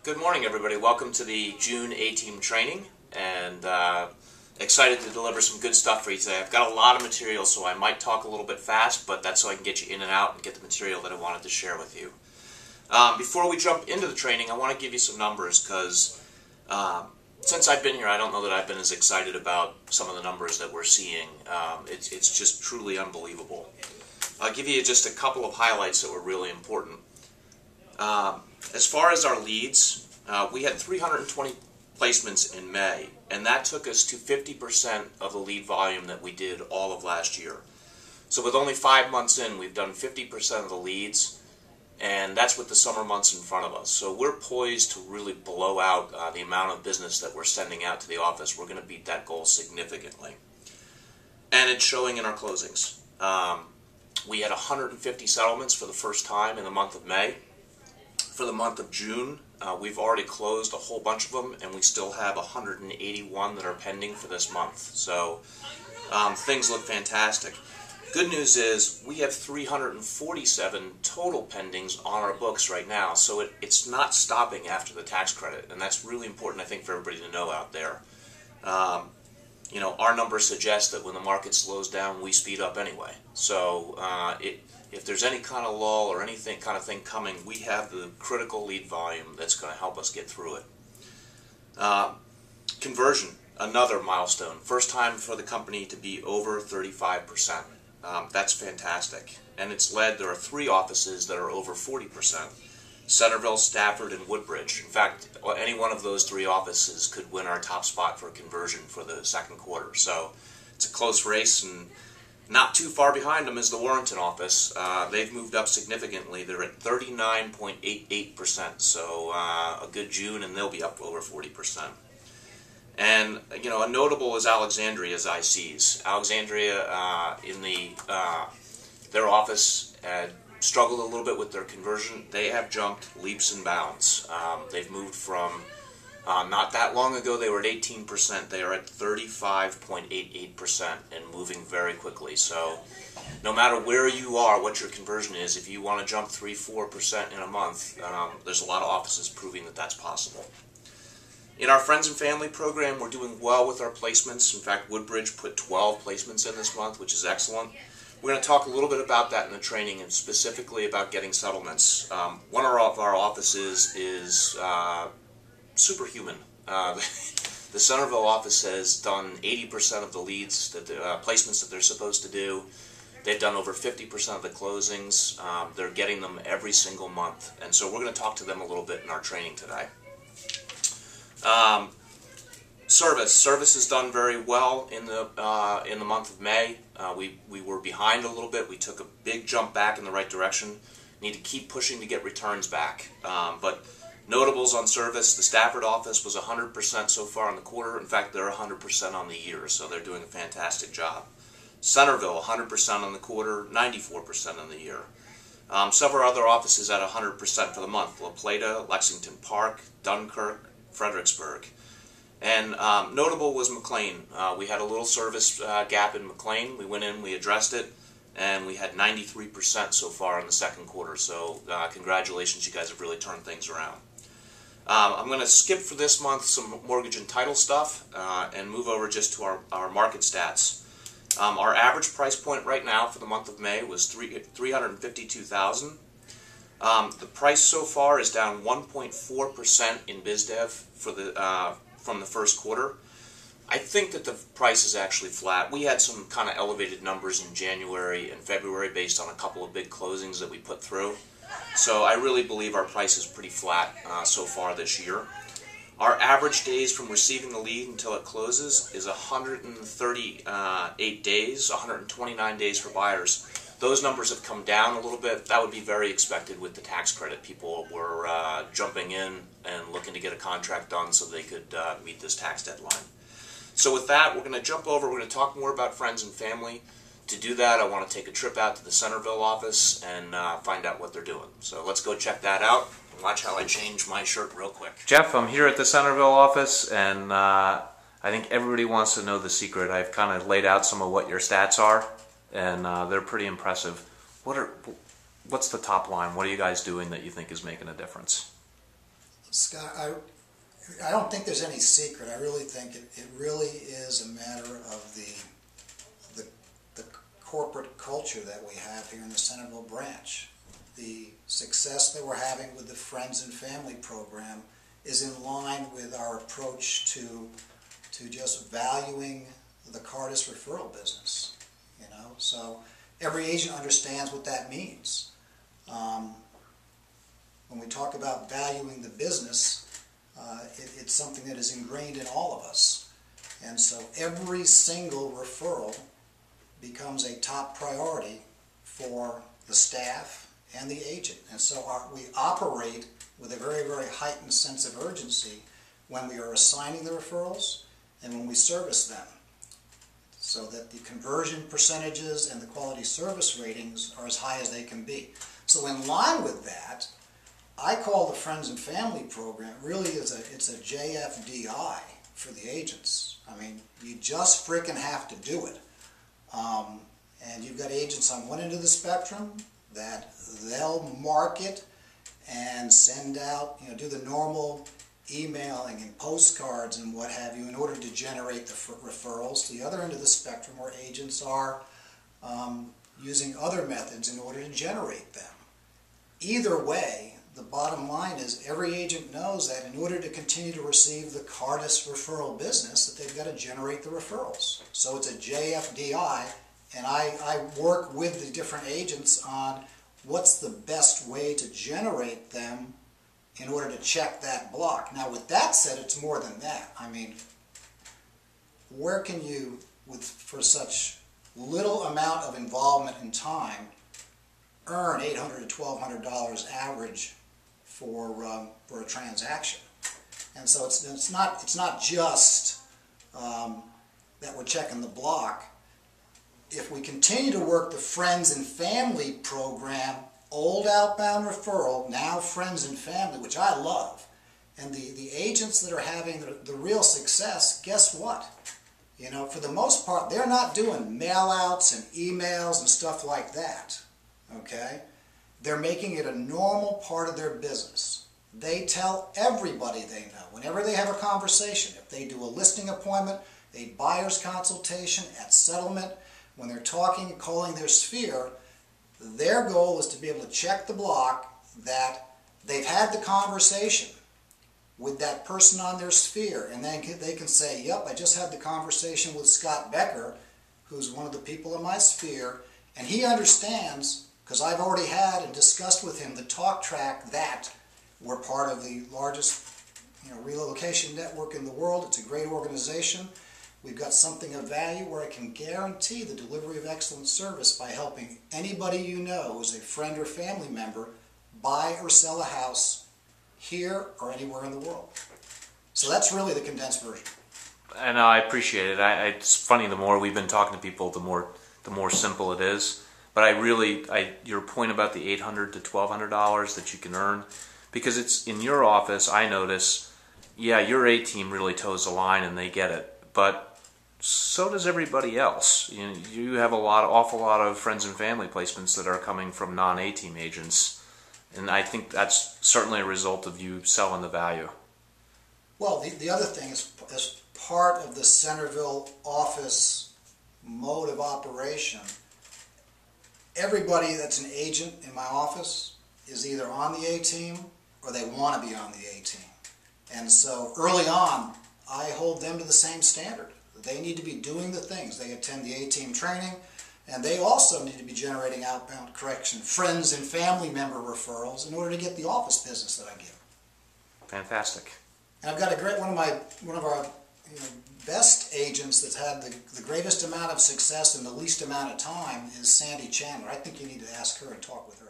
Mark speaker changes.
Speaker 1: Good morning, everybody. Welcome to the June A-Team training, and excited to deliver some good stuff for you today. I've got a lot of material, so I might talk a little bit fast, but that's so I can get you in and out and get the material that I wanted to share with you. Before we jump into the training, I want to give you some numbers because since I've been here, I don't know that I've been as excited about some of the numbers that we're seeing. It's just truly unbelievable. I'll give you just a couple of highlights that were really important. As far as our leads, we had 320 placements in May, and that took us to 50% of the lead volume that we did all of last year. So with only 5 months in, we've done 50% of the leads, and that's with the summer months in front of us. So we're poised to really blow out the amount of business that we're sending out to the office. We're going to beat that goal significantly. And it's showing in our closings. We had 150 settlements for the first time in the month of May. For the month of June, we've already closed a whole bunch of them, and we still have 181 that are pending for this month. So things look fantastic. Good news is we have 347 total pendings on our books right now, so it's not stopping after the tax credit, and that's really important, I think, for everybody to know out there. You know, our numbers suggest that when the market slows down, we speed up anyway. So if there's any kind of lull or anything kind of thing coming, we have the critical lead volume that's going to help us get through it. Conversion, another milestone. First time for the company to be over 35%. That's fantastic. And it's led, there are 3 offices that are over 40%. Centerville, Stafford, and Woodbridge. In fact, any one of those 3 offices could win our top spot for conversion for the second quarter. So it's a close race, and not too far behind them is the Warrenton office. They've moved up significantly. They're at 39.88%, so a good June, and they'll be up over 40%. And, you know, a notable is Alexandria's ICs. Alexandria, in their office, struggled a little bit with their conversion. They have jumped leaps and bounds. They've moved from, not that long ago, they were at 18%. They are at 35.88% and moving very quickly. So no matter where you are, what your conversion is, if you want to jump 3-4% in a month, there's a lot of offices proving that that's possible. In our Friends and Family program, we're doing well with our placements. In fact, Woodbridge put 12 placements in this month, which is excellent. We're going to talk a little bit about that in the training, and specifically about getting settlements. One of our offices is superhuman. The Centerville office has done 80% of the leads, placements that they're supposed to do. They've done over 50% of the closings. They're getting them every single month, and so we're going to talk to them a little bit in our training today. Service has done very well in the month of May. We were behind a little bit. We took a big jump back in the right direction. Need to keep pushing to get returns back. But notables on service, the Stafford office was 100% so far in the quarter. In fact, they're 100% on the year, so they're doing a fantastic job. Centerville, 100% on the quarter, 94% on the year. Several other offices at 100% for the month: La Plata, Lexington Park, Dunkirk, Fredericksburg. And notable was McLean. We had a little service gap in McLean. We went in, we addressed it, and we had 93% so far in the second quarter. So congratulations, you guys have really turned things around. I'm going to skip for this month some mortgage and title stuff and move over just to our market stats. Our average price point right now for the month of May was $352,000. The price so far is down 1.4% in BizDev for from the first quarter. I think that the price is actually flat. We had some kind of elevated numbers in January and February based on a couple of big closings that we put through. So I really believe our price is pretty flat so far this year. Our average days from receiving the lead until it closes is 138 days, 129 days for buyers. Those numbers have come down a little bit. That would be very expected with the tax credit. People were jumping in and looking to get a contract done so they could meet this tax deadline. So with that, we're going to jump over. We're going to talk more about Friends and Family. To do that, I want to take a trip out to the Centerville office and find out what they're doing. So let's go check that out and watch how I change my shirt real quick. Jeff, I'm here at the Centerville office, and I think everybody wants to know the secret. I've kind of laid out some of what your stats are, and they're pretty impressive. What's the top line? What are you guys doing that you think is making a difference?
Speaker 2: Scott, I don't think there's any secret. I really think it really is a matter of the corporate culture that we have here in the Centerville branch. The success that we're having with the Friends and Family program is in line with our approach to just valuing the Cardis referral business. You know, so every agent understands what that means. When we talk about valuing the business, it's something that is ingrained in all of us. And so every single referral becomes a top priority for the staff and the agent. And so we operate with a very, very heightened sense of urgency when we are assigning the referrals and when we service them, so that the conversion percentages and the quality service ratings are as high as they can be. So in line with that, I call the Friends and Family program really it's a JFDI for the agents. I mean, you just frickin' have to do it. And you've got agents on one end of the spectrum that they'll market and send out, you know, do the normal emailing and postcards and what have you in order to generate the referrals. The other end of the spectrum where agents are using other methods in order to generate them. Either way, the bottom line is every agent knows that in order to continue to receive the Cardis referral business, that they've got to generate the referrals. So it's a JFDI, and I work with the different agents on what's the best way to generate them in order to check that block. Now with that said, it's more than that. I mean, where can you, for such little amount of involvement and time, earn $800 to $1,200 average for a transaction? And so it's not just that we're checking the block. If we continue to work the Friends and Family program, old outbound referral, now Friends and Family, which I love, and the agents that are having the real success, guess what? You know, for the most part, they're not doing mail-outs and emails and stuff like that, okay? They're making it a normal part of their business. They tell everybody they know. Whenever they have a conversation, if they do a listing appointment, a buyer's consultation, at settlement, when they're talking and calling their sphere, their goal is to be able to check the block that they've had the conversation with that person on their sphere, and then they can say, yep, I just had the conversation with Scott Becker, who's one of the people in my sphere, and he understands, because I've already had and discussed with him the talk track that we're part of the largest, you know, relocation network in the world. It's a great organization. We've got something of value where I can guarantee the delivery of excellent service by helping anybody you know who's a friend or family member buy or sell a house here or anywhere in the world. So that's really the condensed version.
Speaker 1: And I appreciate it. It's funny, the more we've been talking to people, the more simple it is. But your point about the $800 to $1,200 that you can earn, because it's in your office, I notice, yeah, your A team really toes the line and they get it, but so does everybody else. You have awful lot of Friends and Family placements that are coming from non-A team agents, and I think that's certainly a result of you selling the value.
Speaker 2: Well, the other thing is, as part of the Centerville office mode of operation, everybody that's an agent in my office is either on the A team or they want to be on the A team. And so early on, I hold them to the same standard. They need to be doing the things. They attend the A team training, and they also need to be generating outbound Friends and Family member referrals in order to get the office business that I give.
Speaker 1: Fantastic.
Speaker 2: And I've got a great one of our best agents that's had the greatest amount of success in the least amount of time is Sandy Chandler. I think you need to ask her and talk with her.